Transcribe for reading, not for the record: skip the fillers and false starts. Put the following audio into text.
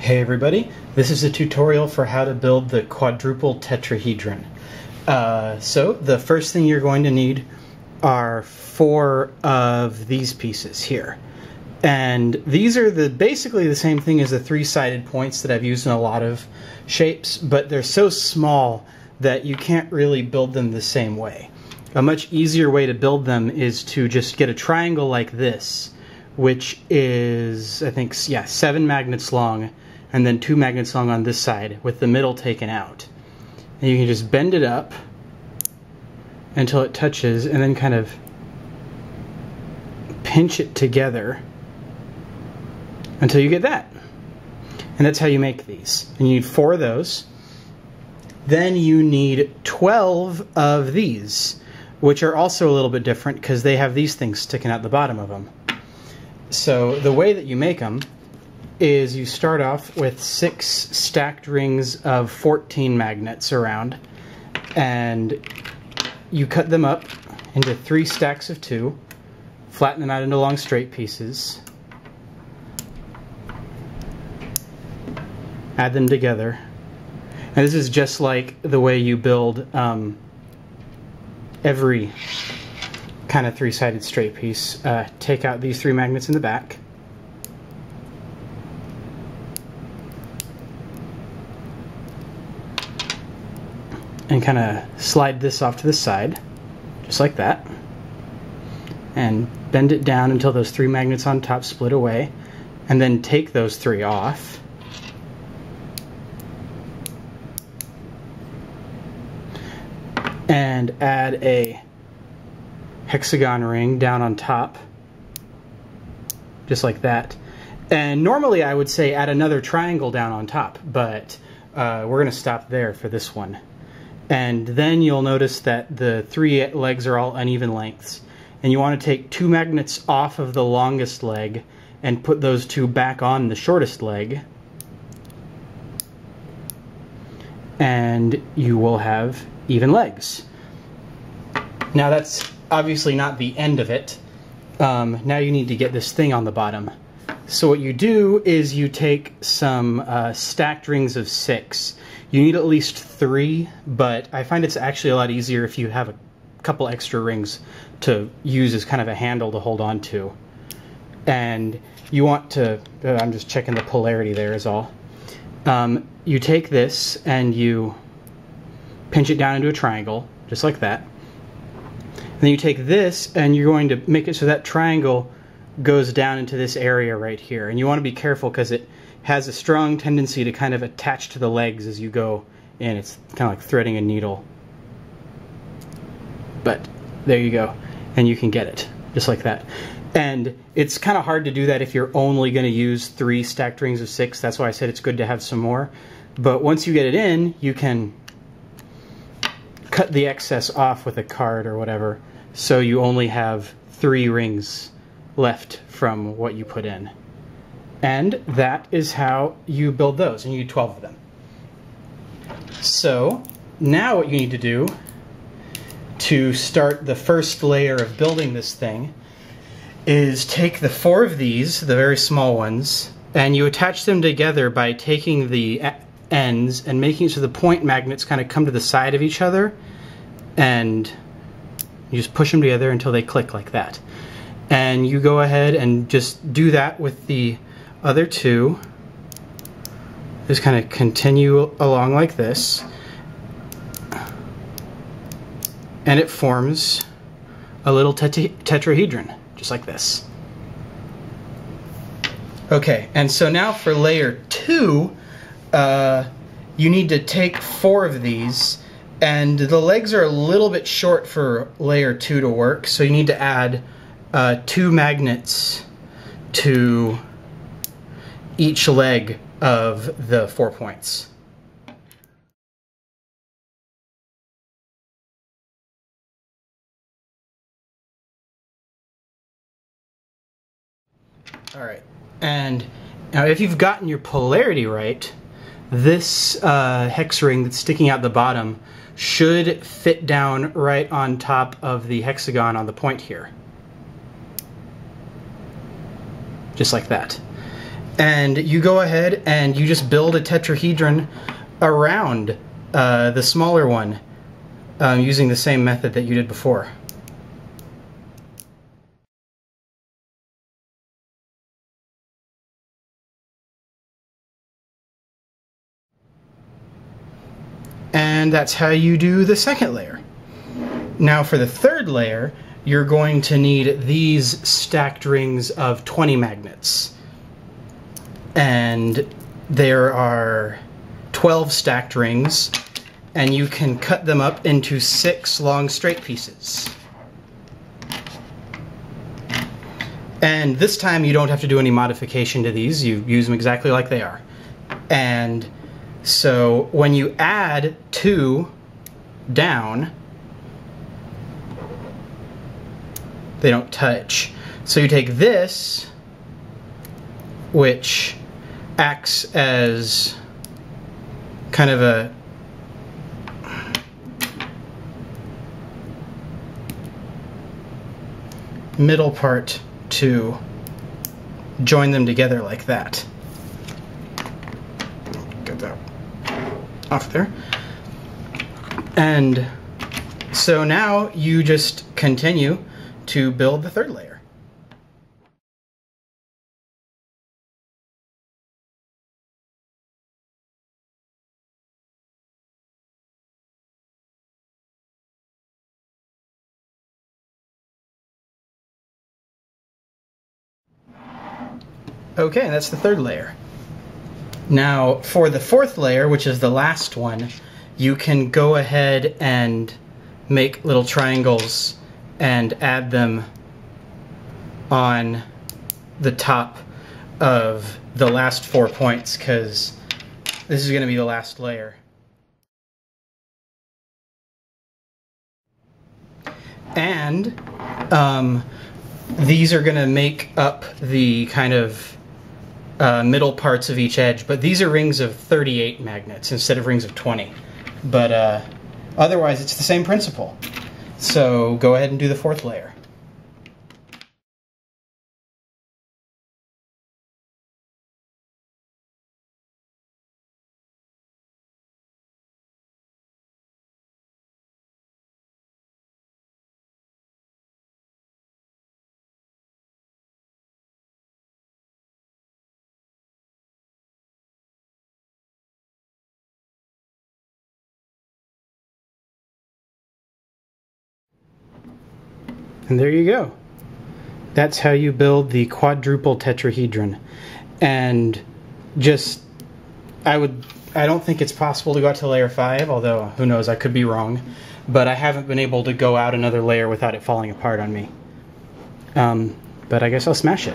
Hey everybody, this is a tutorial for how to build the quadruple tetrahedron. So the first thing you're going to need are 4 of these pieces here. And these are basically the same thing as the 3-sided points that I've used in a lot of shapes, but they're so small that you can't really build them the same way. A much easier way to build them is to just get a triangle like this, which is, I think, 7 magnets long, and then 2 magnets long on this side, with the middle taken out. And you can just bend it up until it touches, and then kind of pinch it together until you get that. And that's how you make these. And you need 4 of those. Then you need 12 of these, which are also a little bit different because they have these things sticking out the bottom of them. So the way that you make them is you start off with 6 stacked rings of 14 magnets around, and you cut them up into 3 stacks of 2, flatten them out into long straight pieces, add them together, and this is just like the way you build every kind of 3-sided straight piece. Take out these 3 magnets in the back, and kind of slide this off to the side, just like that, and bend it down until those 3 magnets on top split away, and then take those 3 off, and add a hexagon ring down on top, just like that. And normally I would say add another triangle down on top, but we're going to stop there for this one. And then you'll notice that the 3 legs are all uneven lengths. And you want to take 2 magnets off of the longest leg and put those 2 back on the shortest leg. And you will have even legs. Now that's obviously not the end of it. Now you need to get this thing on the bottom. So what you do is you take some stacked rings of 6. You need at least 3, but I find it's actually a lot easier if you have a couple extra rings to use as kind of a handle to hold on to. And you want to, I'm just checking the polarity there is all. You take this and you pinch it down into a triangle, just like that. Then you take this and you're going to make it so that triangle goes down into this area right here. And you want to be careful because it has a strong tendency to kind of attach to the legs as you go in. It's kind of like threading a needle. But there you go. And you can get it, just like that. And it's kind of hard to do that if you're only going to use 3 stacked rings of 6. That's why I said it's good to have some more. But once you get it in, you can cut the excess off with a card or whatever, so you only have 3 rings left from what you put in. And that is how you build those, and you need 12 of them. So now what you need to do to start the first layer of building this thing is take the 4 of these, the very small ones, and you attach them together by taking the ends and making it so the point magnets kind of come to the side of each other, and you just push them together until they click like that. And you go ahead and just do that with the other 2. Just kind of continue along like this, and it forms a little tetrahedron, just like this. Okay, and so now for layer 2, you need to take 4 of these, and the legs are a little bit short for layer 2 to work, so you need to add 2 magnets to each leg of the 4 points. Alright, and now if you've gotten your polarity right, this hex ring that's sticking out the bottom should fit down right on top of the hexagon on the point here. Just like that. And you go ahead and you just build a tetrahedron around the smaller one using the same method that you did before. And that's how you do the second layer. Now for the third layer, you're going to need these stacked rings of 20 magnets. And there are 12 stacked rings, and you can cut them up into 6 long straight pieces. And this time you don't have to do any modification to these, you use them exactly like they are. And so when you add 2 down, they don't touch. So you take this, which acts as kind of a middle part to join them together like that. Get that off there. And so now you just continue to build the third layer. Okay, that's the third layer. Now, for the fourth layer, which is the last one, you can go ahead and make little triangles and add them on the top of the last 4 points, because this is going to be the last layer. And these are going to make up the kind of middle parts of each edge, but these are rings of 38 magnets instead of rings of 20. But otherwise it's the same principle. So go ahead and do the fourth layer. And there you go. That's how you build the quadruple tetrahedron. And just, I don't think it's possible to go out to layer 5, although who knows, I could be wrong. But I haven't been able to go out another layer without it falling apart on me. But I guess I'll smash it.